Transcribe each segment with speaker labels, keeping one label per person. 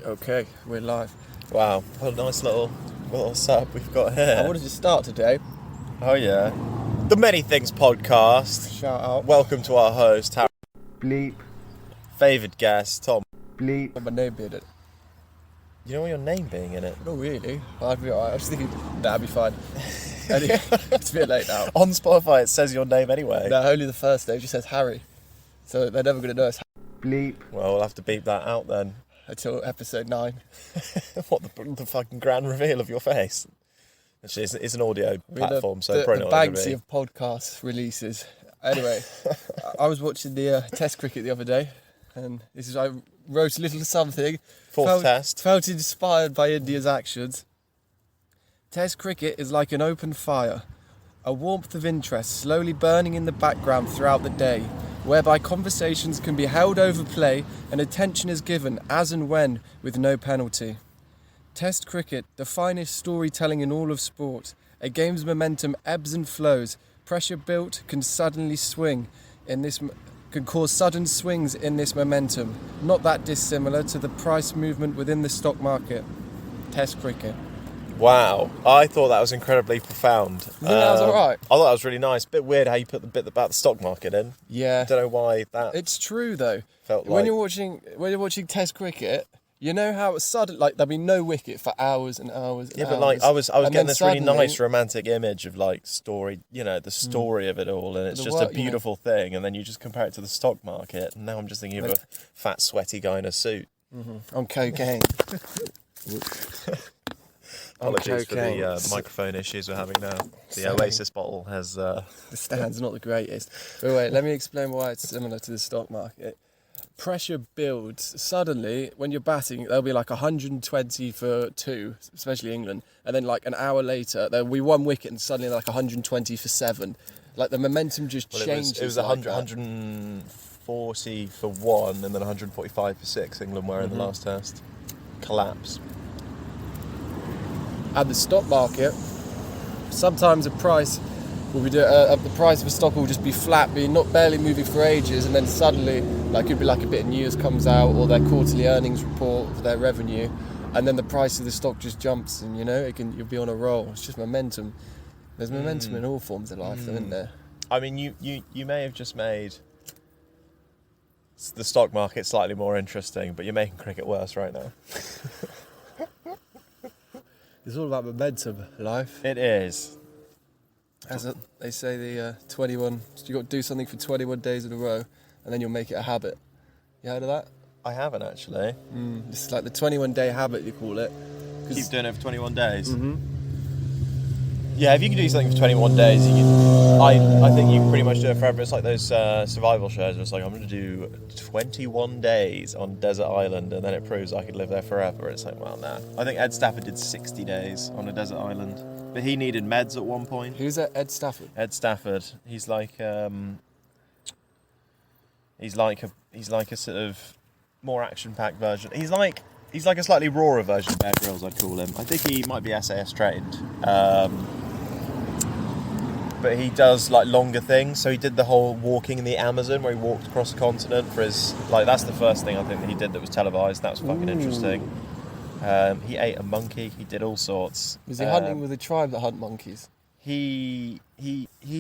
Speaker 1: Okay, we're live.
Speaker 2: Wow, what a nice little setup we've got here.
Speaker 1: I wanted to start today.
Speaker 2: Oh yeah. The Many Things Podcast.
Speaker 1: Shout out.
Speaker 2: Welcome to our host, Harry.
Speaker 1: Bleep.
Speaker 2: Favoured guest, Tom.
Speaker 1: Bleep. My name being it.
Speaker 2: You don't want your name being in it?
Speaker 1: Not really. I'd be alright. I was thinking that'd be fine. Anyway, it's a bit late now.
Speaker 2: On Spotify it says your name anyway.
Speaker 1: No, only the first name just says Harry. So they're never going to know it's Bleep.
Speaker 2: Well, we'll have to beep that out then.
Speaker 1: Until episode 9.
Speaker 2: What, the fucking grand reveal of your face? Actually, it's an audio platform, so probably
Speaker 1: the
Speaker 2: not going to
Speaker 1: Banksy
Speaker 2: be.
Speaker 1: of podcast releases. Anyway, I was watching the Test cricket the other day, and I wrote a little something.
Speaker 2: Fourth test.
Speaker 1: Felt inspired by India's actions. Test cricket is like an open fire, a warmth of interest slowly burning in the background throughout the day, whereby conversations can be held over play and attention is given as and when with no penalty. Test cricket, the finest storytelling in all of sport. A game's momentum ebbs and flows. Pressure built can suddenly swing in this can cause sudden swings in this momentum, not that dissimilar to the price movement within the stock market. Test cricket.
Speaker 2: Wow, I thought that was incredibly profound.
Speaker 1: You think that was alright?
Speaker 2: I thought that was really nice. Bit weird how you put the bit about the stock market in.
Speaker 1: Yeah.
Speaker 2: I don't know why that.
Speaker 1: It's true though.
Speaker 2: Felt
Speaker 1: when
Speaker 2: like
Speaker 1: you're watching Test cricket, you know how it's sudden, like there'll be no wicket for hours and hours. And
Speaker 2: yeah,
Speaker 1: hours.
Speaker 2: but like I was
Speaker 1: And
Speaker 2: getting
Speaker 1: then
Speaker 2: this really
Speaker 1: suddenly-
Speaker 2: nice romantic image of like story, the story of it all, and it's
Speaker 1: The
Speaker 2: just
Speaker 1: work,
Speaker 2: a beautiful thing. And then you just compare it to the stock market, and now I'm just thinking of a fat, sweaty guy in a suit.
Speaker 1: On cocaine.
Speaker 2: Apologies for
Speaker 1: cocaine.
Speaker 2: the microphone issues we're having now. The Oasis bottle has.
Speaker 1: The stand's not the greatest. But wait, let me explain why it's similar to the stock market. Pressure builds suddenly when you're batting. There'll be like 120 for 2, especially England, and then like an hour later there'll be 1 wicket, and suddenly like 120 for 7. Like the momentum just changes.
Speaker 2: It was
Speaker 1: like
Speaker 2: 140 for 1, and then 145 for 6. England were in the last test. Collapse.
Speaker 1: And the stock market, sometimes the price will be the price of a stock will just be flat, barely moving for ages, and then suddenly, like it'd be like a bit of news comes out or their quarterly earnings report for their revenue, and then the price of the stock just jumps, and you'll be on a roll. It's just momentum. There's momentum in all forms of life, though, isn't there?
Speaker 2: I mean, you may have just made the stock market slightly more interesting, but you're making cricket worse right now.
Speaker 1: It's all about momentum, life.
Speaker 2: It is.
Speaker 1: As they say, the 21. You got to do something for 21 days in a row, and then you'll make it a habit. You heard of that?
Speaker 2: I haven't actually.
Speaker 1: It's like the 21-day habit, you call it.
Speaker 2: Keep doing it for 21 days.
Speaker 1: Mm-hmm.
Speaker 2: Yeah, if you can do something for 21 days, you can. I think you can pretty much do it forever. It's like those survival shows where it's like, I'm going to do 21 days on desert island, and then it proves I could live there forever. It's like, well, nah. I think Ed Stafford did 60 days on a desert island, but he needed meds at one point.
Speaker 1: Who's that? Ed Stafford?
Speaker 2: Ed Stafford. He's like a sort of more action-packed version. He's like a slightly rawer version of Bear Grylls, I'd call him. I think he might be SAS trained. But he does like longer things. So he did the whole walking in the Amazon where he walked across the continent for his, like, that's the first thing I think that he did that was televised. That was fucking interesting. He ate a monkey. He did all sorts.
Speaker 1: Was he hunting with a tribe that hunt monkeys?
Speaker 2: He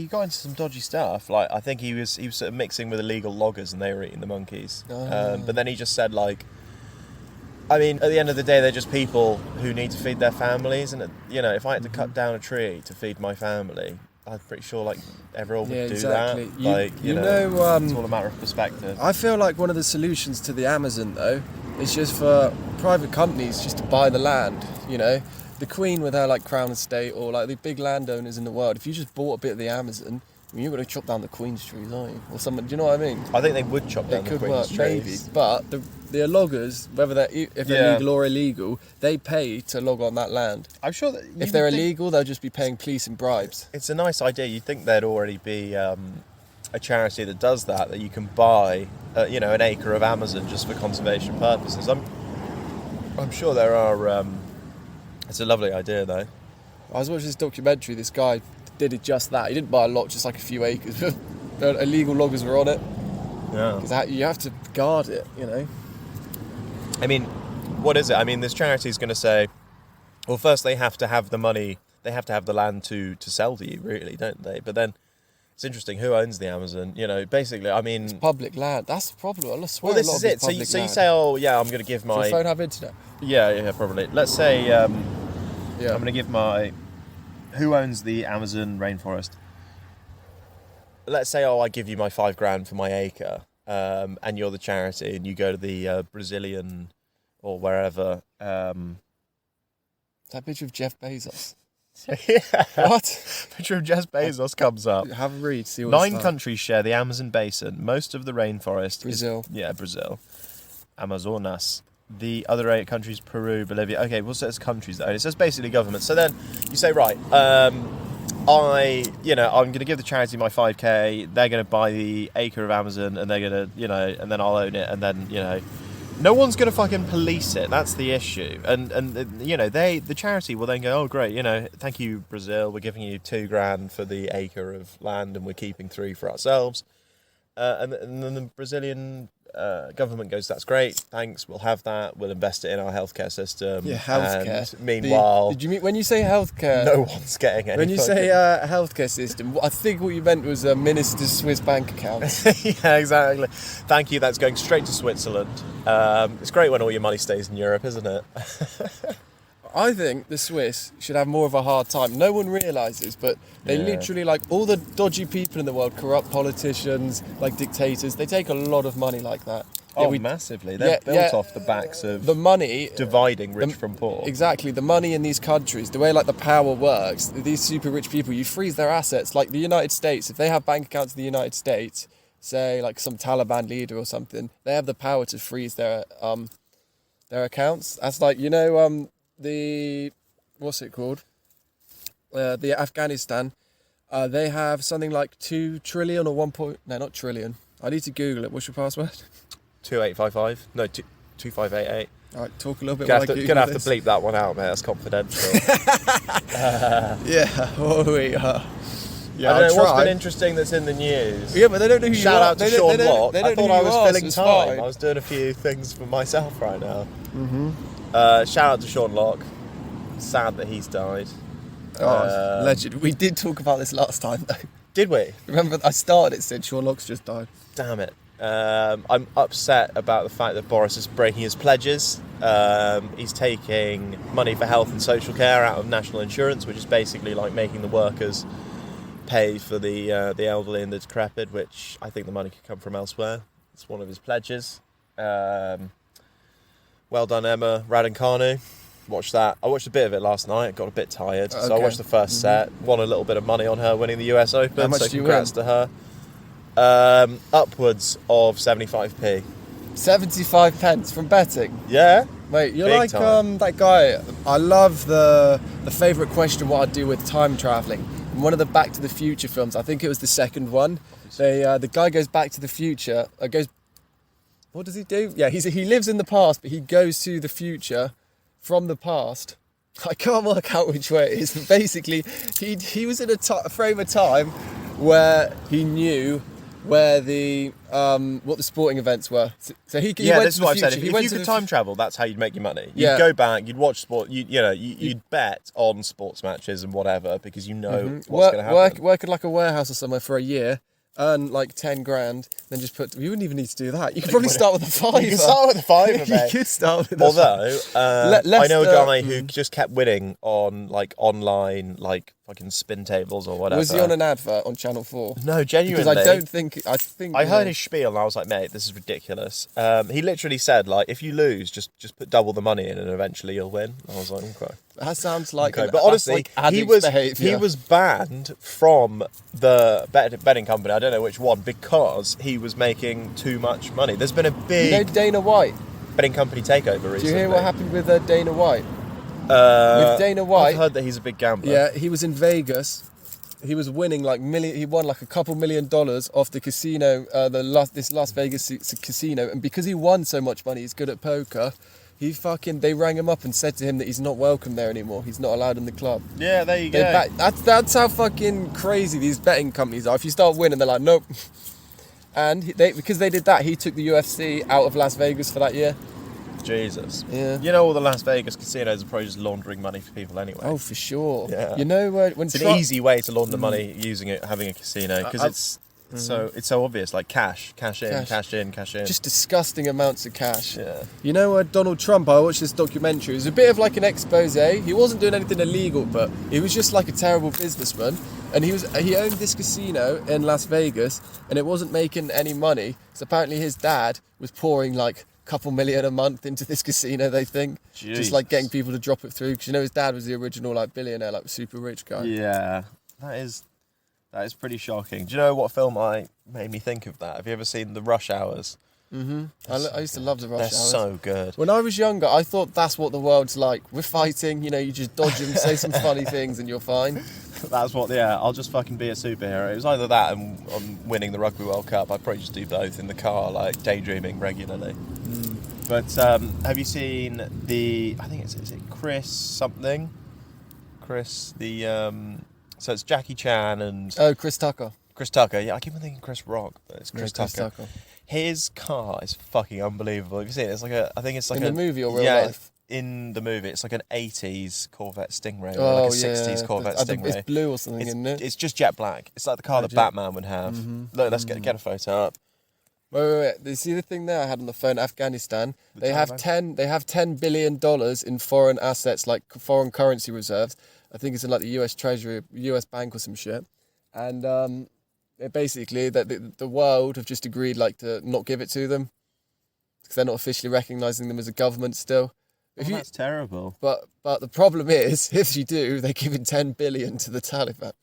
Speaker 2: got into some dodgy stuff. Like, I think he was sort of mixing with illegal loggers and they were eating the monkeys. But then he just said, like, I mean, at the end of the day, they're just people who need to feed their families. And, if I had to cut down a tree to feed my family, I'm pretty sure like everyone would do
Speaker 1: exactly.
Speaker 2: that. It's all a matter of perspective.
Speaker 1: I feel like one of the solutions to the Amazon, though, is just for private companies just to buy the land. The Queen with her like Crown Estate, or like the big landowners in the world. If you just bought a bit of the Amazon, you're going to chop down the Queen's trees, aren't you? Or something. Do you know what I mean?
Speaker 2: I think they would chop down the Queen's trees.
Speaker 1: Maybe, but the loggers, whether they're legal or illegal, they pay to log on that land.
Speaker 2: I'm sure that
Speaker 1: if they're illegal, they'll just be paying police and bribes.
Speaker 2: It's a nice idea. You'd think there'd already be a charity that does that you can buy, an acre of Amazon just for conservation purposes. I'm sure there are. It's a lovely idea, though.
Speaker 1: I was watching this documentary. This guy did it just that. He didn't buy a lot, just like a few acres. But illegal loggers were on it.
Speaker 2: Yeah.
Speaker 1: Because you have to guard it,
Speaker 2: I mean, what is it? I mean, this charity is going to say, well, first they have to have the money, they have to have the land to sell to you, really, don't they? But then it's interesting, who owns the Amazon? You know, basically, I mean...
Speaker 1: It's public land. That's the problem. I swear
Speaker 2: well, this is it. So you say, oh, yeah, I'm going to give my...
Speaker 1: Does your phone have internet?
Speaker 2: Yeah, probably. Let's say I'm going to give my... Who owns the Amazon rainforest? Let's say, I give you my $5,000 for my acre, and you're the charity, and you go to the Brazilian or wherever...
Speaker 1: That picture of Jeff Bezos.
Speaker 2: Yeah.
Speaker 1: What?
Speaker 2: Picture of Jeff Bezos comes up.
Speaker 1: Have a read. See what
Speaker 2: 9 countries share the Amazon basin. Most of the rainforest
Speaker 1: Brazil.
Speaker 2: Brazil. Amazonas. The other 8 countries, Peru, Bolivia. Okay, well, so it's countries that own it. So it's basically government. So then you say, right, I'm going to give the charity my 5K. They're going to buy the acre of Amazon, and they're going to, and then I'll own it, and then, no one's going to fucking police it. That's the issue. And the charity will then go, oh, great, thank you, Brazil. We're giving you $2,000 for the acre of land, and we're keeping 3 for ourselves. And then the Brazilian government goes, that's great, thanks, we'll have that, we'll invest it in our healthcare system.
Speaker 1: Yeah, healthcare.
Speaker 2: And meanwhile...
Speaker 1: Did you mean, when you say healthcare...
Speaker 2: No one's getting any...
Speaker 1: When you say healthcare system, I think what you meant was a minister's Swiss bank account.
Speaker 2: Yeah, exactly. Thank you, that's going straight to Switzerland. It's great when all your money stays in Europe, isn't it?
Speaker 1: I think the Swiss should have more of a hard time. No one realises, but they literally, all the dodgy people in the world, corrupt politicians, dictators, they take a lot of money like that.
Speaker 2: Oh, massively. They're built off the backs of
Speaker 1: the money,
Speaker 2: dividing rich from poor.
Speaker 1: Exactly. The money in these countries, the way the power works, these super rich people, you freeze their assets. Like the United States, if they have bank accounts in the United States, say some Taliban leader or something, they have the power to freeze their accounts. That's the what's it called? The Afghanistan, they have something like 2 trillion or 1 point... No, not trillion. I need to Google it. What's your password?
Speaker 2: 2855. No, 2588.
Speaker 1: All right, talk a little bit.
Speaker 2: Gonna have to bleep that one out, mate. That's confidential.
Speaker 1: Yeah. Oh, we are. Yeah,
Speaker 2: I don't know what's been interesting that's in the news.
Speaker 1: Yeah, but they don't know who you are.
Speaker 2: Shout out to Sean Locke. I thought I was filling time.
Speaker 1: Fine.
Speaker 2: I was doing a few things for myself right now.
Speaker 1: Mm-hmm.
Speaker 2: Shout out to Sean Locke. Sad that he's died.
Speaker 1: Oh, legend. We did talk about this last time, though.
Speaker 2: Did we?
Speaker 1: Remember, I started it, said Sean Locke's just died.
Speaker 2: Damn it. I'm upset about the fact that Boris is breaking his pledges. He's taking money for health and social care out of national insurance, which is basically making the workers pay for the elderly and the decrepit, which I think the money could come from elsewhere. It's one of his pledges. Well done, Emma Raducanu. Watched that. I watched a bit of it last night. I got a bit tired, so I watched the first set. Won a little bit of money on her winning the US Open.
Speaker 1: How much
Speaker 2: so
Speaker 1: do you
Speaker 2: congrats
Speaker 1: win?
Speaker 2: to her. Upwards of 75p.
Speaker 1: 75 pence from betting.
Speaker 2: Yeah.
Speaker 1: Mate, you're
Speaker 2: Big
Speaker 1: like
Speaker 2: time.
Speaker 1: that guy. I love the favourite question what I'd do with time travelling. In one of the Back to the Future films, I think it was the second one, the guy goes back to the future, what does he do? Yeah, he lives in the past, but he goes to the future from the past. I can't work out which way it is, but basically he was in a frame of time where he knew where the what the sporting events were. So he
Speaker 2: yeah,
Speaker 1: went
Speaker 2: this is what I've said. If you could time
Speaker 1: future.
Speaker 2: travel, that's how you'd make your money. You'd
Speaker 1: Yeah.
Speaker 2: go back, you'd watch sport, you'd bet on sports matches and whatever because you know what's going to happen.
Speaker 1: Work at a warehouse or somewhere for a year, earn 10 grand, then just put. You wouldn't even need to do that. You could probably start with a fiver.
Speaker 2: You could start with a fiver, mate.
Speaker 1: You could start with
Speaker 2: Although, I know a guy who
Speaker 1: mm.
Speaker 2: just kept winning on online fucking spin tables or whatever.
Speaker 1: Was he on an advert on Channel 4?
Speaker 2: No, genuinely.
Speaker 1: Because I think
Speaker 2: I heard his spiel and I was like, mate, this is ridiculous. He literally said, if you lose, just put double the money in and eventually you'll win. I was like, okay.
Speaker 1: That sounds like
Speaker 2: okay. But honestly, he was banned from the betting company, I don't know which one, because he was making too much money. There's been a big
Speaker 1: Dana White
Speaker 2: betting company takeover recently.
Speaker 1: Do you hear what happened with Dana White?
Speaker 2: With
Speaker 1: Dana White,
Speaker 2: I've heard that he's a big gambler.
Speaker 1: Yeah, he was in Vegas. He was winning he won a couple $1 million off the casino, this Las Vegas casino, and because he won so much money, he's good at poker. They rang him up and said to him that he's not welcome there anymore. He's not allowed in the club.
Speaker 2: Yeah, there you go.
Speaker 1: That's how fucking crazy these betting companies are. If you start winning, they're like, nope. And because they did that, he took the UFC out of Las Vegas for that year.
Speaker 2: Jesus.
Speaker 1: Yeah.
Speaker 2: You know, all the Las Vegas casinos are probably just laundering money for people anyway.
Speaker 1: Oh, for sure.
Speaker 2: Yeah.
Speaker 1: You know when
Speaker 2: It's an easy way to launder money having a casino, because it's so obvious, like cash in, cash in.
Speaker 1: just disgusting amounts of cash.
Speaker 2: Yeah.
Speaker 1: You know, Donald Trump, I watched this documentary. It was a bit of like an expose. He wasn't doing anything illegal, but he was just like a terrible businessman. And he owned this casino in Las Vegas, and it wasn't making any money. So apparently his dad was pouring like a couple million a month into this casino, they think.
Speaker 2: Jesus.
Speaker 1: Just like getting people to drop it through. Because you know his dad was the original like billionaire, like super rich guy.
Speaker 2: Yeah. That is pretty shocking. Do you know what film made me think of that? Have you ever seen The Rush Hours?
Speaker 1: Mm-hmm. I used to love the Rush Hours.
Speaker 2: They're so good.
Speaker 1: When I was younger, I thought that's what the world's like. We're fighting, you know, you just dodge them, say some funny things and you're fine.
Speaker 2: That's what, I'll just fucking be a superhero. It was either that and I'm winning the Rugby World Cup. I'd probably just do both in the car, like daydreaming regularly. But have you seen I think is it Chris something? Chris, so it's Jackie Chan and...
Speaker 1: Oh, Chris Tucker.
Speaker 2: Chris Tucker, yeah, I keep on thinking Chris Rock, but it's Chris
Speaker 1: Chris
Speaker 2: Tucker. His car is fucking unbelievable. Have you seen it? I think it's like
Speaker 1: in the movie or real life?
Speaker 2: In the movie, it's like an 80s Corvette Stingray, or
Speaker 1: Oh,
Speaker 2: like a 60s Corvette Stingray.
Speaker 1: It's blue or something, isn't it?
Speaker 2: It's just jet black. It's like the car that Batman would have. Look, let's get a photo up.
Speaker 1: Wait. You see the thing there I had on the phone? Afghanistan. They have $10 billion in foreign assets, like foreign currency reserves. I think it's in like the U.S. Treasury, U.S. Bank or some shit. And basically, that the world have just agreed like to not give it to them because they're not officially recognising them as a government still.
Speaker 2: That's terrible.
Speaker 1: But the problem is, if you do, they're giving $10 billion to the Taliban.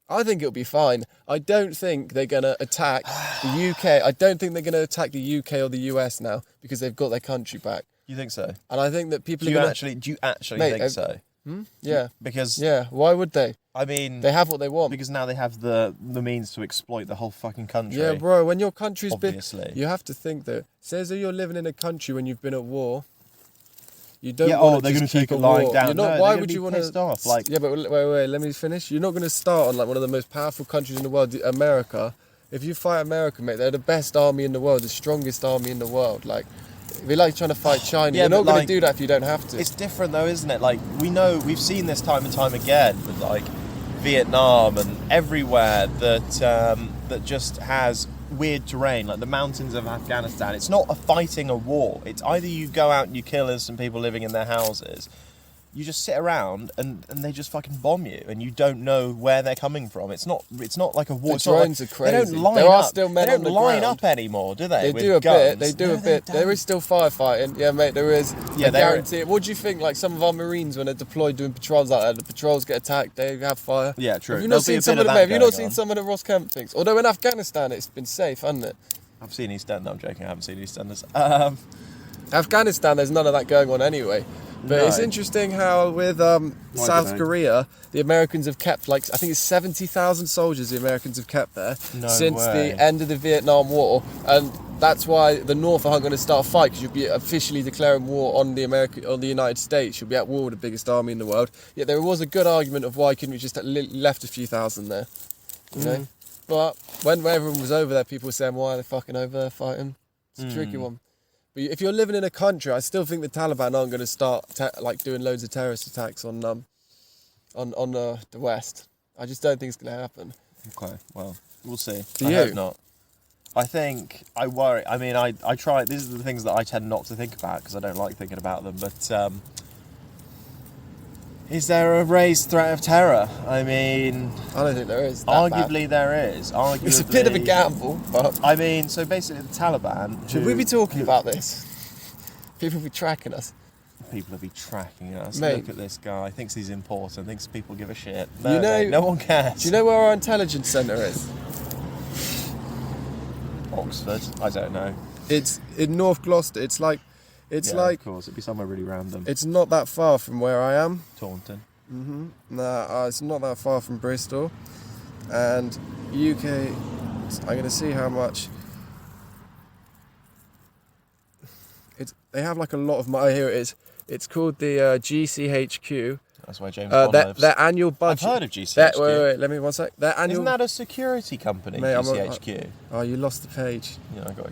Speaker 1: I think it'll be fine. I don't think they're going to attack the UK. I don't think they're going to attack the UK or the US now because they've got their country back.
Speaker 2: You think so?
Speaker 1: And I think that people
Speaker 2: do
Speaker 1: are
Speaker 2: you
Speaker 1: going
Speaker 2: actually think so?
Speaker 1: Yeah.
Speaker 2: Because
Speaker 1: why would they?
Speaker 2: I mean,
Speaker 1: they have what they want.
Speaker 2: Because now they have the means to exploit the whole fucking country.
Speaker 1: Yeah, bro. When your country's
Speaker 2: obviously
Speaker 1: big, you have to think that. Says that you're living in a country when you've been at war. You don't want
Speaker 2: they're
Speaker 1: to
Speaker 2: going
Speaker 1: just
Speaker 2: to take
Speaker 1: keep
Speaker 2: it lying
Speaker 1: war.
Speaker 2: down.
Speaker 1: Why would you want to?
Speaker 2: Off, like...
Speaker 1: Yeah, but wait. Let me finish. You're not going to start on like one of the most powerful countries in the world, America. If you fight America, mate, they're the best army in the world, the strongest army in the world. Like, it'd be like trying to fight China. You're not going to do that if you don't have to.
Speaker 2: It's different though, isn't it? Like, we've seen this time and time again with like Vietnam and everywhere that just has weird terrain, like the mountains of Afghanistan. It's not fighting a war. It's either you go out and you kill innocent people living in their houses, you just sit around and they just fucking bomb you and you don't know where they're coming from. It's not like a war.
Speaker 1: The drones are crazy.
Speaker 2: They don't line
Speaker 1: there are
Speaker 2: up.
Speaker 1: still men
Speaker 2: they
Speaker 1: on
Speaker 2: don't
Speaker 1: the
Speaker 2: line
Speaker 1: ground.
Speaker 2: up anymore, do they?
Speaker 1: They do a bit. They do a bit. There is still firefighting. Yeah, mate, there is.
Speaker 2: Yeah,
Speaker 1: I guarantee it. What do you think? Like some of our Marines, when they're deployed doing patrols like that, the patrols get attacked, they have fire.
Speaker 2: Yeah, true.
Speaker 1: Have you not seen some of the Have you not seen some of the Ross Kemp things? Although in Afghanistan, it's been safe, hasn't it?
Speaker 2: I've seen EastEnders. No, I'm joking. I haven't seen EastEnders.
Speaker 1: Afghanistan, there's none of that going on anyway. But it's interesting how with South Korea, the Americans have kept like, I think it's 70,000 soldiers the Americans have kept there since the end of the Vietnam War. And that's why the North aren't going to start a fight, because you'll be officially declaring war on the United States. You'll be at war with the biggest army in the world. Yet there was a good argument of why couldn't we just left a few thousand there, you know? But when everyone was over there, people were saying, why are they fucking over there fighting? It's a tricky one. But if you're living in a country, I still think the Taliban aren't going to start doing loads of terrorist attacks on the West. I just don't think it's going to happen.
Speaker 2: Okay, well, we'll see.
Speaker 1: Do
Speaker 2: I
Speaker 1: you?
Speaker 2: hope not. I worry. I mean, I try. These are the things that I tend not to think about because I don't like thinking about them. But is there a raised threat of terror? I mean,
Speaker 1: I don't think there is.
Speaker 2: Arguably there is.
Speaker 1: It's a bit of a gamble, but
Speaker 2: I mean, so basically the Taliban.
Speaker 1: Should we be talking about this? People be tracking us.
Speaker 2: People will be tracking us.
Speaker 1: Mate.
Speaker 2: Look at this guy. Thinks he's important. Thinks people give a shit.
Speaker 1: No
Speaker 2: one cares.
Speaker 1: Do you know where our intelligence centre is?
Speaker 2: Oxford. I don't know.
Speaker 1: It's in North Gloucester. It's like,
Speaker 2: of course, it'd be somewhere really random.
Speaker 1: It's not that far from where I am.
Speaker 2: Taunton.
Speaker 1: Nah, it's not that far from Bristol. And UK, I'm going to see how much. They have like a lot of money. Here it is. It's called the GCHQ.
Speaker 2: That's why James Bond lives.
Speaker 1: Their annual budget.
Speaker 2: I've heard of GCHQ.
Speaker 1: Wait, let me 1 sec. Their annual.
Speaker 2: Isn't that a security company,
Speaker 1: Mate,
Speaker 2: GCHQ?
Speaker 1: Oh, you lost the page.
Speaker 2: Yeah, I got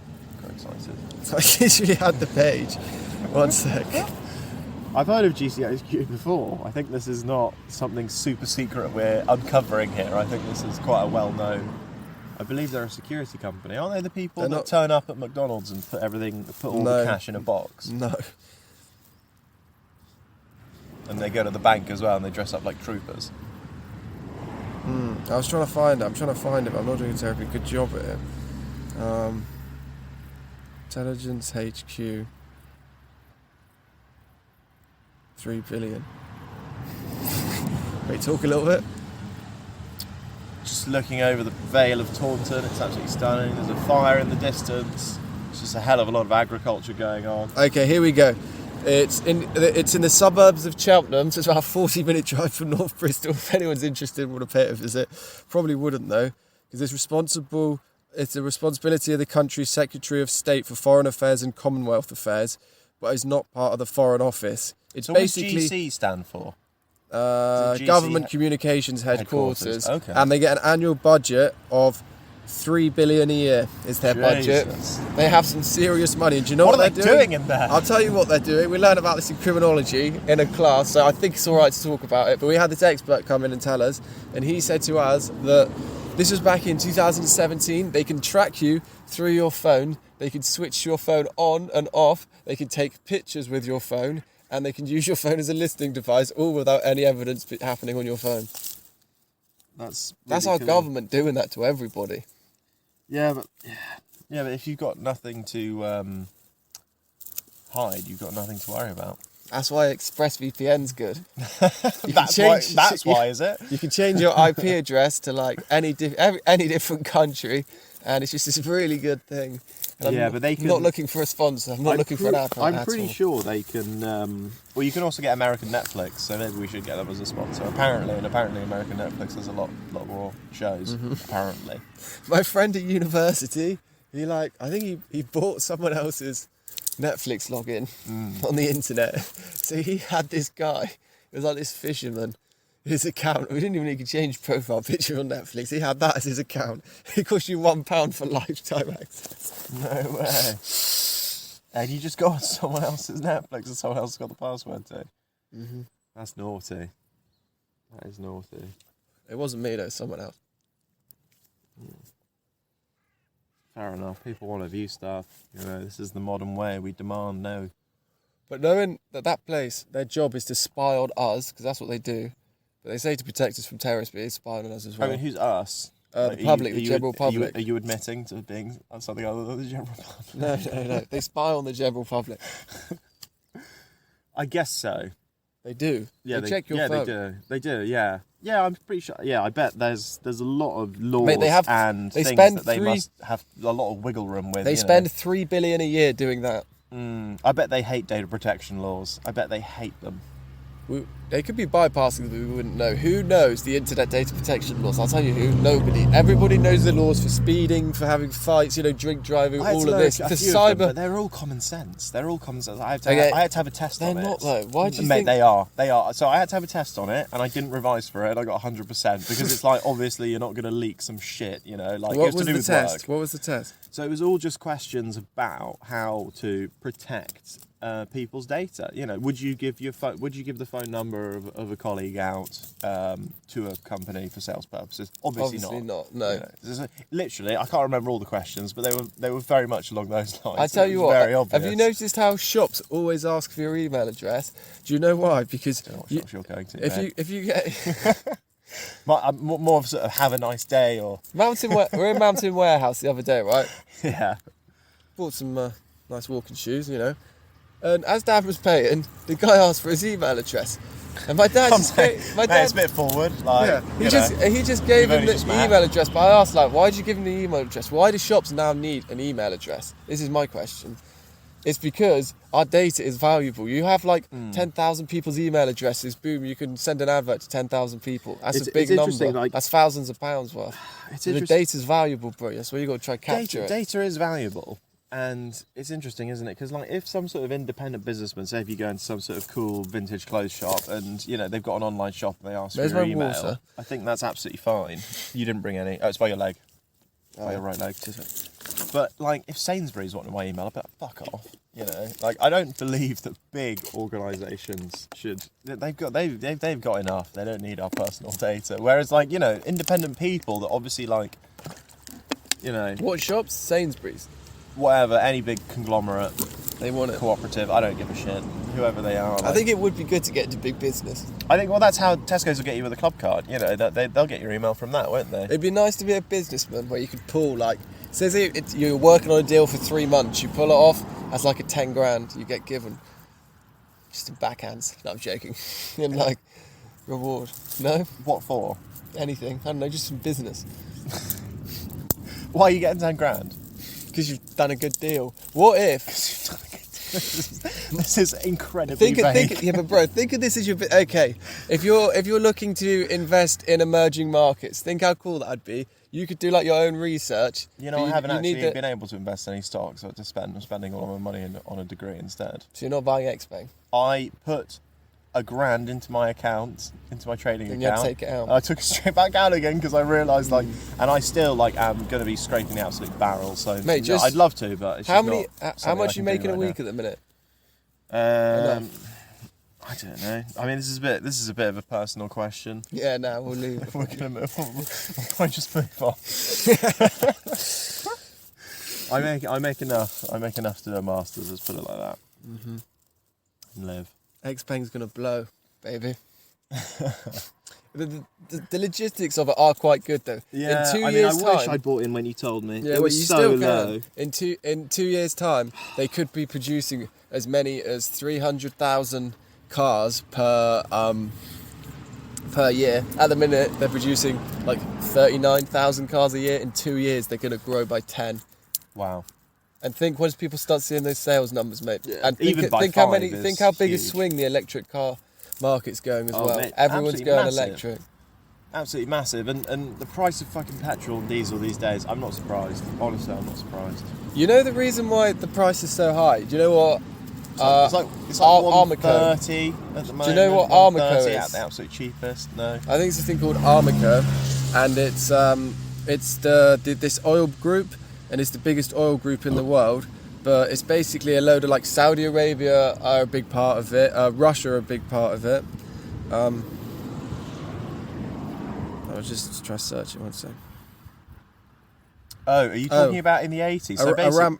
Speaker 2: excited.
Speaker 1: I literally had the page. 1 sec.
Speaker 2: I've heard of GCHQ before. I think this is not something super secret we're uncovering here. I think this is quite a well-known... I believe they're a security company. Aren't they the people that turn up at McDonald's and put all the cash in a box?
Speaker 1: No.
Speaker 2: And they go to the bank as well and they dress up like troopers.
Speaker 1: I was trying to find it. I'm not doing a terribly good job at it. Intelligence HQ. 3 billion. Wait, talk a little bit.
Speaker 2: Just looking over the Vale of Taunton, it's absolutely stunning. There's a fire in the distance. It's just a hell of a lot of agriculture going on.
Speaker 1: Okay, here we go. It's in the suburbs of Cheltenham, so it's about a 40-minute drive from North Bristol. If anyone's interested and want to pay it a visit, probably wouldn't though, because it's the responsibility of the country's Secretary of State for Foreign Affairs and Commonwealth Affairs, but is not part of the Foreign Office. It's
Speaker 2: so
Speaker 1: basically
Speaker 2: what does GC stand for?
Speaker 1: Government Communications Headquarters.
Speaker 2: Okay.
Speaker 1: And they get an annual budget of 3 billion a year is their budget. They have some serious money. And do you know what
Speaker 2: are
Speaker 1: they're
Speaker 2: they doing in there?
Speaker 1: I'll tell you what they're doing. We learned about this in criminology in a class, so I think it's all right to talk about it. But we had this expert come in and tell us, and he said to us that this was back in 2017. They can track you through your phone. They can switch your phone on and off. They can take pictures with your phone. And they can use your phone as a listening device, all without any evidence happening on your phone.
Speaker 2: That's
Speaker 1: our government doing that to everybody.
Speaker 2: Yeah, but if you've got nothing to hide, you've got nothing to worry about.
Speaker 1: That's why ExpressVPN's good.
Speaker 2: That's why, is it?
Speaker 1: You can change your IP address to like any different country, and it's just this really good thing. And
Speaker 2: but they can...
Speaker 1: I'm not looking for a sponsor. I'm not looking for an ad.
Speaker 2: I'm pretty sure they can... well, you can also get American Netflix, so maybe we should get them as a sponsor. Apparently American Netflix has a lot more shows, apparently.
Speaker 1: My friend at university, I think he bought someone else's Netflix login on the internet. So he had this guy, it was like this fisherman, his account, we didn't even need to change profile picture on Netflix. He had that as his account. It cost you £1 for lifetime access.
Speaker 2: No way. And you just go on someone else's Netflix and someone else has got the password to. That's naughty. That is naughty.
Speaker 1: It wasn't me though, someone else.
Speaker 2: Fair enough. People want to view stuff. This is the modern way. We demand no.
Speaker 1: But knowing that place, their job is to spy on us, because that's what they do. But they say to protect us from terrorists, but it's spying on us as well.
Speaker 2: I mean, who's us?
Speaker 1: The public, the general public.
Speaker 2: Are you admitting to being something other than the general public?
Speaker 1: No. They spy on the general public.
Speaker 2: I guess so.
Speaker 1: They do.
Speaker 2: Yeah,
Speaker 1: they check your
Speaker 2: phone. They do. Yeah. Yeah, I'm pretty sure. Yeah, I bet there's a lot of laws and things that they must have a lot of wiggle room with.
Speaker 1: They spend $3 billion a year doing that.
Speaker 2: I bet they hate data protection laws. I bet they hate them.
Speaker 1: They could be bypassing them, but we wouldn't know. Who knows the internet data protection laws? I'll tell you who. Nobody. Everybody knows the laws for speeding, for having fights, drink driving, all of this. For cyber,
Speaker 2: but they're all common sense. I had to have a test on it.
Speaker 1: They're not though. Why do you
Speaker 2: Mate,
Speaker 1: think?
Speaker 2: They are. So I had to have a test on it, and I didn't revise for it. And I got 100% because it's like obviously you're not going to leak some shit. Like
Speaker 1: what
Speaker 2: it was
Speaker 1: was
Speaker 2: to do
Speaker 1: the
Speaker 2: with
Speaker 1: test?
Speaker 2: work.
Speaker 1: What was the test?
Speaker 2: So it was all just questions about how to protect people's data. Would you give the phone number of a colleague out to a company for sales purposes? Obviously not.
Speaker 1: No.
Speaker 2: Literally, I can't remember all the questions, but they were very much along those lines.
Speaker 1: I tell you what.
Speaker 2: Very obvious.
Speaker 1: Have you noticed how shops always ask for your email address? Do you know why? Because
Speaker 2: I don't know what shops you're going to.
Speaker 1: If you get
Speaker 2: more of sort of have a nice day or
Speaker 1: we're in Mountain Warehouse the other day, right?
Speaker 2: Yeah.
Speaker 1: Bought some nice walking shoes, And as Dad was paying, the guy asked for his email address. And my dad
Speaker 2: it's a bit forward.
Speaker 1: He just gave him the email address. But I asked, why did you give him the email address? Why do shops now need an email address? This is my question. It's because our data is valuable. You have 10,000 people's email addresses. Boom, you can send an advert to 10,000 people. That's a big number. That's thousands of pounds worth. The data's valuable, bro. That's why you got to try capture it.
Speaker 2: Data is valuable. And it's interesting, isn't it? Because if some sort of independent businessman, say if you go into some sort of cool vintage clothes shop and, they've got an online shop and they ask for your email,
Speaker 1: water.
Speaker 2: I think that's absolutely fine. You didn't bring any. Oh, it's by your leg. By your right leg. But like, if Sainsbury's wanted my email, I'd be like, fuck off. You know, like I don't believe that big organisations should. They've got enough. They don't need our personal data. Whereas, like, you know, independent people that obviously, like, you know,
Speaker 1: What shops? Sainsbury's.
Speaker 2: whatever, any big conglomerate,
Speaker 1: They want it.
Speaker 2: cooperative, I don't give a shit. Whoever they are.
Speaker 1: I think it would be good to get into big business.
Speaker 2: I think, well, that's how Tesco's will get you with a club card. You know, they'll get your email from that, won't they?
Speaker 1: It'd be nice to be a businessman where you could pull, like, says here, you're working on a deal for 3 months, you pull it off, that's like a 10 grand you get given. Just in backhands. No, I'm joking. And like, reward. No?
Speaker 2: What for?
Speaker 1: Anything. I don't know, just some business.
Speaker 2: Why are you getting 10 grand?
Speaker 1: Because you've done a good deal. What if?
Speaker 2: This is incredibly vague.
Speaker 1: Yeah, but bro, think of this as your okay. If you're looking to invest in emerging markets, think how cool that'd be. You could do like your own research.
Speaker 2: You know, I haven't actually been able to invest any stocks, so I'm spending all of my money on a degree instead.
Speaker 1: So you're not buying Xpeng?
Speaker 2: I put £1,000 into my account, into my trading account.
Speaker 1: You had to take it out.
Speaker 2: I took it straight back out again because I realised, like, and I still like am going to be scraping the absolute barrel. So
Speaker 1: mate,
Speaker 2: I'd love to, but it's
Speaker 1: how much are you making a week at the minute?
Speaker 2: I don't know. I mean, this is a bit of a personal question.
Speaker 1: Yeah, no, we'll leave.
Speaker 2: We're gonna move on. We'll probably just move on. I make enough. I make enough to do a masters. Let's put it like that.
Speaker 1: Mm-hmm.
Speaker 2: And live.
Speaker 1: Xpeng's gonna blow, baby. The logistics of it are quite good though.
Speaker 2: Yeah,
Speaker 1: in 2 years'
Speaker 2: I wish
Speaker 1: time,
Speaker 2: I'd bought in when you told me.
Speaker 1: yeah,
Speaker 2: it was
Speaker 1: you
Speaker 2: so
Speaker 1: still
Speaker 2: low.
Speaker 1: can. In 2 years' time, they could be producing as many as 300,000 cars per year. At the minute, they're producing like 39,000 cars a year. In 2 years, they're gonna grow by 10.
Speaker 2: Wow.
Speaker 1: And think once people start seeing those sales numbers, mate.
Speaker 2: Yeah,
Speaker 1: And
Speaker 2: even by
Speaker 1: think how
Speaker 2: 5
Speaker 1: many,
Speaker 2: is
Speaker 1: think how big a
Speaker 2: huge.
Speaker 1: swing the electric car market's going as well.
Speaker 2: Mate,
Speaker 1: Everyone's
Speaker 2: absolutely
Speaker 1: going
Speaker 2: massive.
Speaker 1: electric.
Speaker 2: Absolutely massive. And the price of fucking petrol and diesel these days, I'm not surprised. Honestly, I'm not surprised.
Speaker 1: You know the reason why the price is so high? Do you know what?
Speaker 2: It's like
Speaker 1: Armaco.
Speaker 2: 130 at the moment.
Speaker 1: Do you know what Armaco
Speaker 2: 130
Speaker 1: is?
Speaker 2: At the absolute cheapest. No.
Speaker 1: I think it's this thing called Armaco, and it's this oil group, and it's the biggest oil group in the world. But it's basically a load of, like, Saudi Arabia are a big part of it, Russia are a big part of it. I was just trying to search it one second.
Speaker 2: Oh, are you talking about in the 80s? So basically,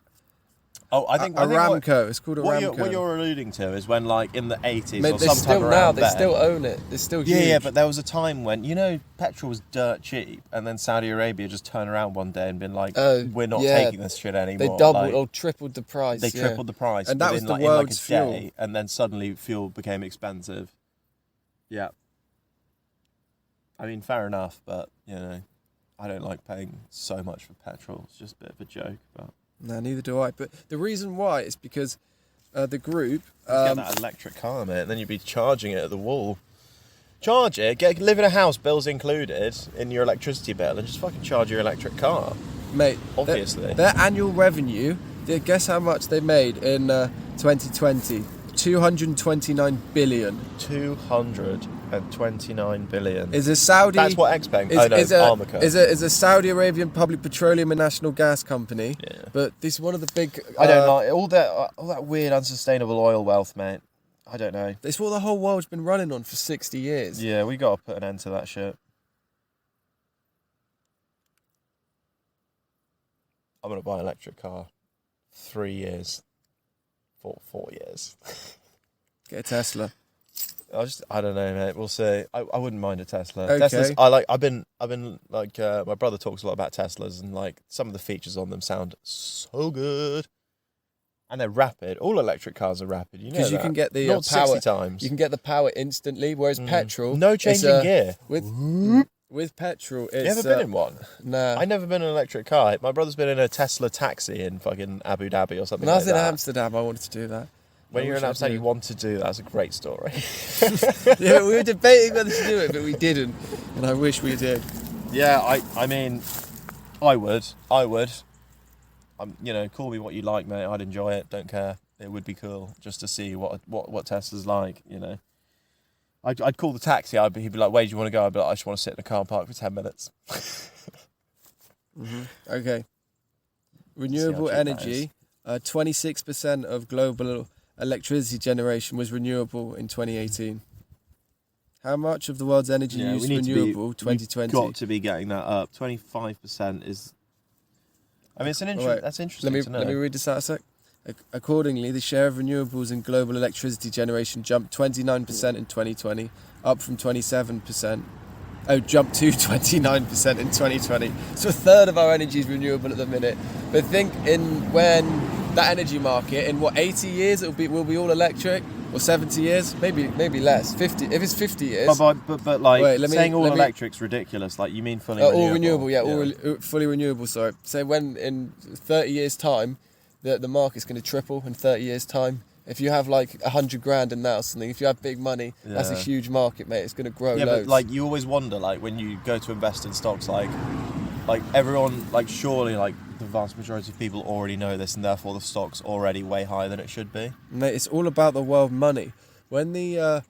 Speaker 2: I think
Speaker 1: Aramco. It's called Aramco.
Speaker 2: What you're alluding to is when, like, in the 80s
Speaker 1: Mate,
Speaker 2: or
Speaker 1: they
Speaker 2: sometime
Speaker 1: still
Speaker 2: around
Speaker 1: they
Speaker 2: then,
Speaker 1: still own it. It's still huge.
Speaker 2: Yeah, but there was a time when, you know, petrol was dirt cheap, and then Saudi Arabia just turned around one day and been like, we're not taking this shit anymore.
Speaker 1: They doubled or tripled the price.
Speaker 2: They tripled the price,
Speaker 1: and that was the
Speaker 2: in
Speaker 1: world's
Speaker 2: like a day,
Speaker 1: fuel.
Speaker 2: and then suddenly fuel became expensive. Yeah. I mean, fair enough, but, you know, I don't like paying so much for petrol. It's just a bit of a joke, but...
Speaker 1: No, neither do I. But the reason why is because the group...
Speaker 2: get that electric car, mate, and then you'd be charging it at the wall. Charge it, live in a house, bills included, in your electricity bill, and just fucking charge your electric car.
Speaker 1: Mate,
Speaker 2: obviously.
Speaker 1: Their annual revenue, guess how much they made in 2020? 229 billion.
Speaker 2: 229 billion.
Speaker 1: Is a Saudi...
Speaker 2: That's what Xpeng... Armaco.
Speaker 1: Is a Saudi Arabian public petroleum and national gas company.
Speaker 2: Yeah.
Speaker 1: But this is one of the big...
Speaker 2: I don't like all that weird unsustainable oil wealth, mate. I don't know.
Speaker 1: It's what the whole world's been running on for 60 years.
Speaker 2: Yeah, we got to put an end to that shit. I'm going to buy an electric car. 3 years. 4 years.
Speaker 1: Get a Tesla.
Speaker 2: I don't know, mate. We'll see. I wouldn't mind a Tesla.
Speaker 1: Okay.
Speaker 2: Teslas, I've been like, my brother talks a lot about Teslas, and like some of the features on them sound so good. And they're rapid. All electric cars are rapid. You know that.
Speaker 1: Because you can get the
Speaker 2: Not
Speaker 1: power
Speaker 2: 60 times.
Speaker 1: You can get the power instantly, whereas petrol...
Speaker 2: No changing gear.
Speaker 1: With petrol, it's...
Speaker 2: You ever been in one?
Speaker 1: No.
Speaker 2: I've never been in an electric car. My brother's been in a Tesla taxi in fucking Abu Dhabi or something
Speaker 1: When I was
Speaker 2: like
Speaker 1: in
Speaker 2: that.
Speaker 1: Amsterdam, I wanted to do that.
Speaker 2: When you're in Amsterdam, you want to do that. That's a great story.
Speaker 1: Yeah, we were debating whether to do it, but we didn't. And I wish we did.
Speaker 2: Yeah, I mean, I would. You know, call me what you like, mate. I'd enjoy it. Don't care. It would be cool just to see what Tesla's like, you know. I'd call the taxi. He'd be like, "Where do you want to go?" I'd be like, "I just want to sit in a car park for 10 minutes."
Speaker 1: Okay. renewable
Speaker 2: See how cheap that
Speaker 1: energy, 26% of global electricity generation was renewable in 2018. How much of the world's energy use
Speaker 2: we need
Speaker 1: renewable?
Speaker 2: We've
Speaker 1: 2020.
Speaker 2: got to be getting that up. 25% is. I mean, that's interesting to know.
Speaker 1: Let me read this out a sec. Accordingly, the share of renewables in global electricity generation jumped 29% in 2020, up from 27%. Oh, jumped to 29% in 2020. So a third of our energy is renewable at the minute. But think when that energy market, in 80 years we'll be all electric, or 70 years, maybe less. 50. If it's 50 years.
Speaker 2: But like saying all electric's ridiculous. Like you mean fully renewable?
Speaker 1: All renewable, yeah. All fully renewable. Sorry. So when in 30 years' time, the market's going to triple in 30 years' time. If you have like 100 grand in that or something, if you have big money, that's a huge market, mate. It's going to grow loads.
Speaker 2: But like you always wonder, like when you go to invest in stocks, like everyone, like surely like the vast majority of people already know this, and therefore the stock's already way higher than it should be.
Speaker 1: Mate, it's all about the world money. When the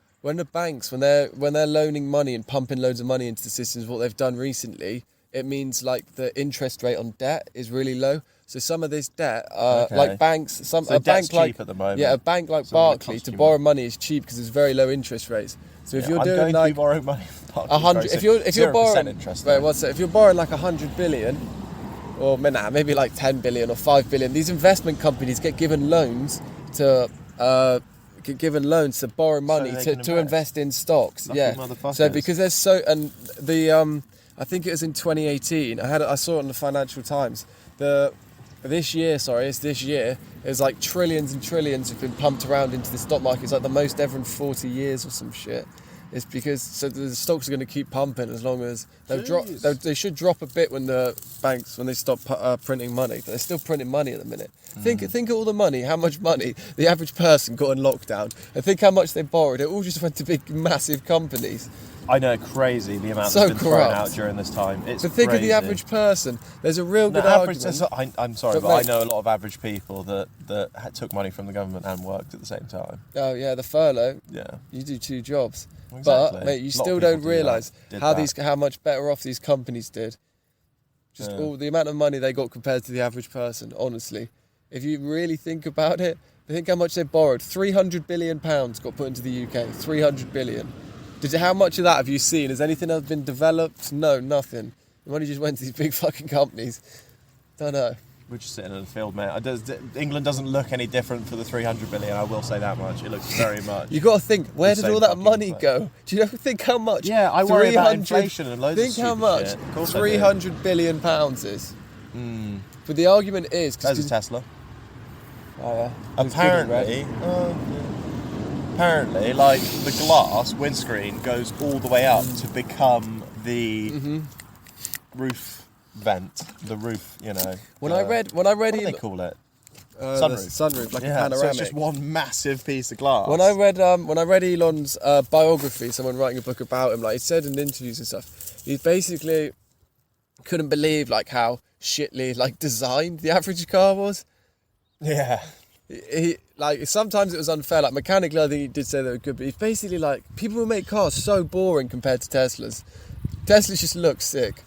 Speaker 1: banks, when they're loaning money and pumping loads of money into the systems, what they've done recently, it means like the interest rate on debt is really low. So some of this debt, like banks, a bank like
Speaker 2: cheap at the moment.
Speaker 1: Yeah, a bank like Barclays to borrow money is cheap because there's very low interest rates. So if you're doing
Speaker 2: I'm going
Speaker 1: like
Speaker 2: to borrow money from
Speaker 1: 100, if you're borrowing,
Speaker 2: interest
Speaker 1: wait, what's it? If you're borrowing like 100 billion, or maybe like 10 billion or 5 billion, these investment companies get given loans to borrow money to invest in stocks.
Speaker 2: Lucky motherfuckers.
Speaker 1: So because there's I think it was in 2018. I saw it in the Financial Times. This year, it's like trillions and trillions have been pumped around into the stock market. It's like the most ever in 40 years or some shit. It's because the stocks are going to keep pumping as long as they should drop a bit when they stop printing money, but they're still printing money at the minute. Think of all the money, how much money the average person got in lockdown, and think how much they borrowed. It all just went to big, massive companies.
Speaker 2: I know, crazy the amount that's been thrown out during this time. It's
Speaker 1: but think
Speaker 2: crazy.
Speaker 1: of the average person. There's a real good argument.
Speaker 2: I'm sorry, but I know a lot of average people that took money from the government and worked at the same time.
Speaker 1: Oh yeah, the furlough.
Speaker 2: Yeah.
Speaker 1: You do 2 jobs.
Speaker 2: Exactly.
Speaker 1: But mate, you still don't realise how much better off these companies did. Just all the amount of money they got compared to the average person, honestly. If you really think about it, think how much they borrowed. £300 billion got put into the UK. 300 billion. How much of that have you seen? Has anything else been developed? No, nothing. The money just went to these big fucking companies. Don't know.
Speaker 2: We're just sitting in the field, mate. England doesn't look any different for the 300 billion, I will say that much. It looks very much.
Speaker 1: You got to think, where did all that money go? Do you ever think how much?
Speaker 2: Yeah, I worry about inflation and loads of stupid
Speaker 1: Think how much
Speaker 2: shit.
Speaker 1: £300 billion is. But the argument is...
Speaker 2: There's a Tesla.
Speaker 1: Oh, yeah.
Speaker 2: Apparently, like, the glass windscreen goes all the way up to become the roof vent, the roof,
Speaker 1: When I read
Speaker 2: what do they call it?
Speaker 1: Sunroof, like a panoramic.
Speaker 2: So it's just one massive piece of glass.
Speaker 1: When I read Elon's biography, someone writing a book about him, like he said in interviews and stuff, he basically couldn't believe like how shitly like designed the average car was.
Speaker 2: Yeah.
Speaker 1: He like sometimes it was unfair. Like mechanically, I think he did say they were good, but he's basically like people who make cars so boring compared to Teslas. Teslas just look sick.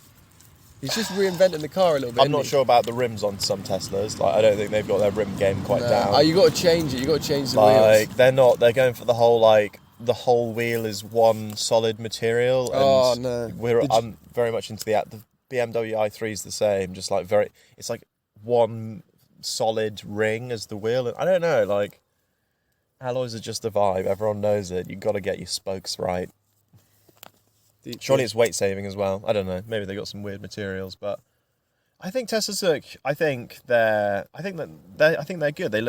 Speaker 1: He's just reinventing the car a little bit.
Speaker 2: I'm not sure about the rims on some Teslas. Like I don't think they've got their rim game quite down.
Speaker 1: Oh, you got to change it. You got to change the
Speaker 2: wheels.
Speaker 1: Like
Speaker 2: they're not. They're going for the whole the whole wheel is one solid material. And I'm very much into the BMW i3 is the same. Just like it's like one solid ring as the wheel. And I don't know. Like alloys are just a vibe. Everyone knows it. You've got to get your spokes right. Surely it's weight saving as well. I don't know. Maybe they got some weird materials, but I think Tesla's look. I think they're good. They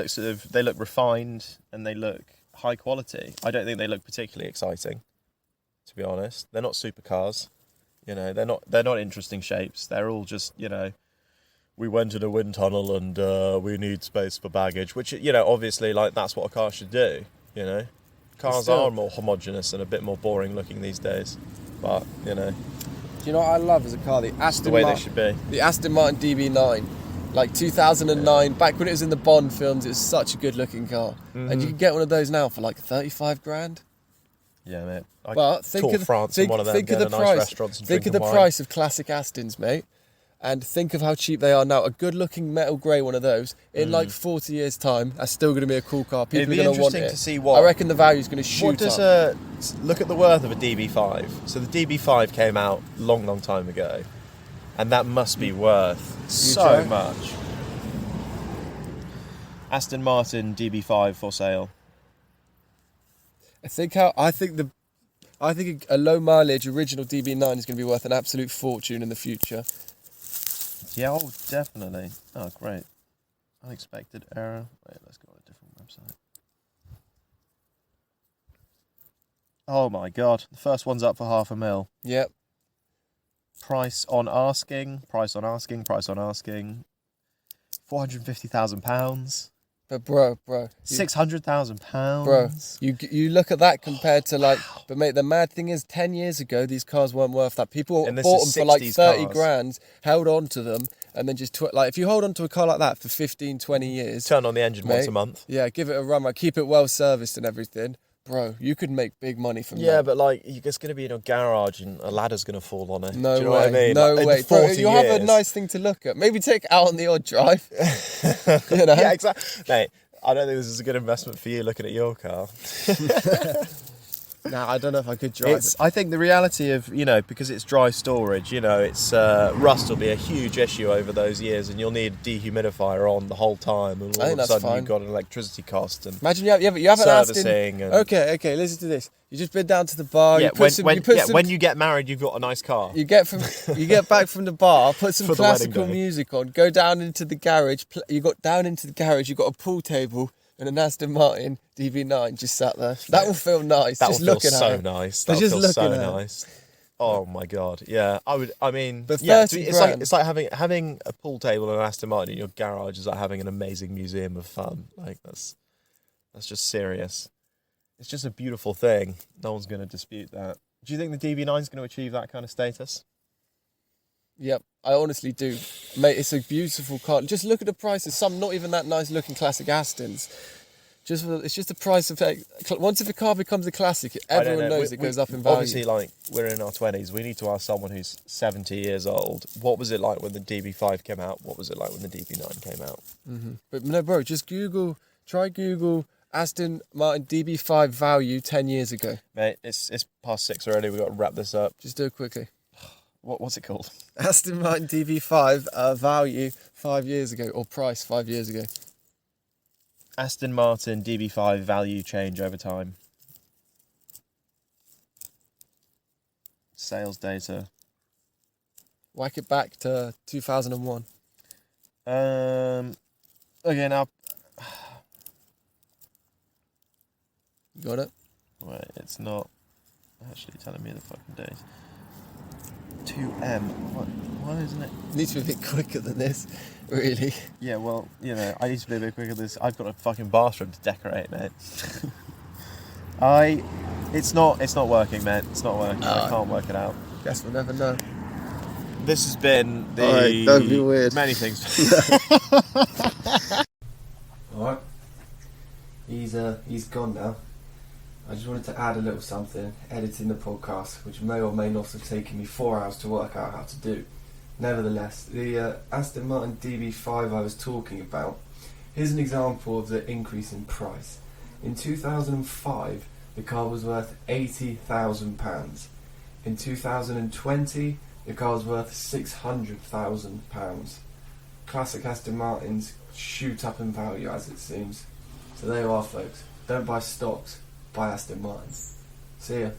Speaker 2: look refined and they look high quality. I don't think they look particularly exciting, to be honest. They're not supercars. They're not interesting shapes. They're all just we went in a wind tunnel and we need space for baggage, which obviously like that's what a car should do. Cars are more homogenous and a bit more boring looking these days. But,
Speaker 1: Do you know what I love as a car?
Speaker 2: They should be.
Speaker 1: The Aston Martin DB9. Like 2009, back when it was in the Bond films, it was such a good looking car. Mm-hmm. And you can get one of those now for like 35 grand.
Speaker 2: Yeah, mate.
Speaker 1: But think of the price of classic Astons, mate. And think of how cheap they are now. A good-looking metal grey one of those, in like 40 years' time, that's still going to be a cool car. People
Speaker 2: It'd be
Speaker 1: are going to want
Speaker 2: interesting
Speaker 1: it.
Speaker 2: to see what...
Speaker 1: I reckon the value's going to shoot
Speaker 2: What does
Speaker 1: up.
Speaker 2: look at the worth of a DB5. So the DB5 came out a long time ago, and that must be worth so much. Aston Martin DB5 for sale.
Speaker 1: I think a low mileage original DB9 is going to be worth an absolute fortune in the future.
Speaker 2: Yeah, oh, definitely. Oh, great. Unexpected error. Wait, let's go on a different website. Oh my god. The first one's up for $500,000.
Speaker 1: Yep.
Speaker 2: Price on asking. £450,000.
Speaker 1: But bro,
Speaker 2: £600,000.
Speaker 1: Bro, you look at that compared to like, but mate, the mad thing is, 10 years ago these cars weren't worth that. People bought them for like 30 grand, held on to them, and then just like if you hold on to a car like that for 15, 20 years,
Speaker 2: turn on the engine once a month.
Speaker 1: Yeah, give it a run, keep it well serviced and everything. Bro, you could make big money from that.
Speaker 2: Yeah, but like, you're just going to be in a garage and a ladder's going to fall on it.
Speaker 1: No
Speaker 2: Do you know
Speaker 1: way.
Speaker 2: what I mean?
Speaker 1: No
Speaker 2: like,
Speaker 1: way. Bro, you'll have a nice thing to look at. Maybe take it out on the odd drive. You know?
Speaker 2: Yeah, exactly. Mate, I don't think this is a good investment for you looking at your car.
Speaker 1: Nah, I don't know if I could drive it.
Speaker 2: I think the reality of, because it's dry storage, it's rust will be a huge issue over those years, and you'll need a dehumidifier on the whole time, and all of a sudden you've got an electricity cost and
Speaker 1: imagine you have
Speaker 2: servicing.
Speaker 1: An Aston. Okay, listen to this. You just been down to the bar.
Speaker 2: Yeah, when you get married, you've got a nice car.
Speaker 1: You get back from the bar, put some classical music on, go down into the garage. You got a pool table and an Aston Martin DB9 just sat there. That will feel nice.
Speaker 2: That will feel so nice. That will feel so nice. Oh my god, yeah.
Speaker 1: But 30 grand.
Speaker 2: It's like having a pool table and an Aston Martin in your garage is like having an amazing museum of fun. Like that's just serious. It's just a beautiful thing. No one's going to dispute that. Do you think the DB9 is going to achieve that kind of status?
Speaker 1: Yep, I honestly do. Mate, it's a beautiful car. Just look at the prices. Some not even that nice looking classic Astons. It's just the price of once if a car becomes a classic, everyone knows it goes up in value.
Speaker 2: Obviously, like, we're in our 20s. We need to ask someone who's 70 years old, what was it like when the DB5 came out? What was it like when the DB9 came out?
Speaker 1: Mm-hmm. But no, bro, just try Google Aston Martin DB5 value 10 years ago.
Speaker 2: Mate, it's past 6 already. We've got to wrap this up.
Speaker 1: Just do it quickly.
Speaker 2: What's it called?
Speaker 1: Aston Martin DB5 value 5 years ago, or price 5 years ago.
Speaker 2: Aston Martin DB5 value change over time. Sales data.
Speaker 1: Whack it back to 2001.
Speaker 2: Okay, now.
Speaker 1: Got it?
Speaker 2: Wait, it's not actually telling me the fucking days. 2M. Why isn't it?
Speaker 1: It needs to be a bit quicker than this, really.
Speaker 2: Yeah, well, I need to be a bit quicker than this. I've got a fucking bathroom to decorate, mate. It's not working, mate. It's not working. I can't work it out.
Speaker 1: Guess we'll never know.
Speaker 2: This has been the...
Speaker 1: Alright, don't be weird.
Speaker 2: Many things.
Speaker 1: Alright. He's gone now. I just wanted to add a little something, editing the podcast, which may or may not have taken me 4 hours to work out how to do. Nevertheless, the Aston Martin DB5 I was talking about, here's an example of the increase in price. In 2005, the car was worth £80,000. In 2020, the car was worth £600,000. Classic Aston Martins shoot up in value, as it seems. So there you are, folks. Don't buy stocks. Buy Aston Martins. See ya.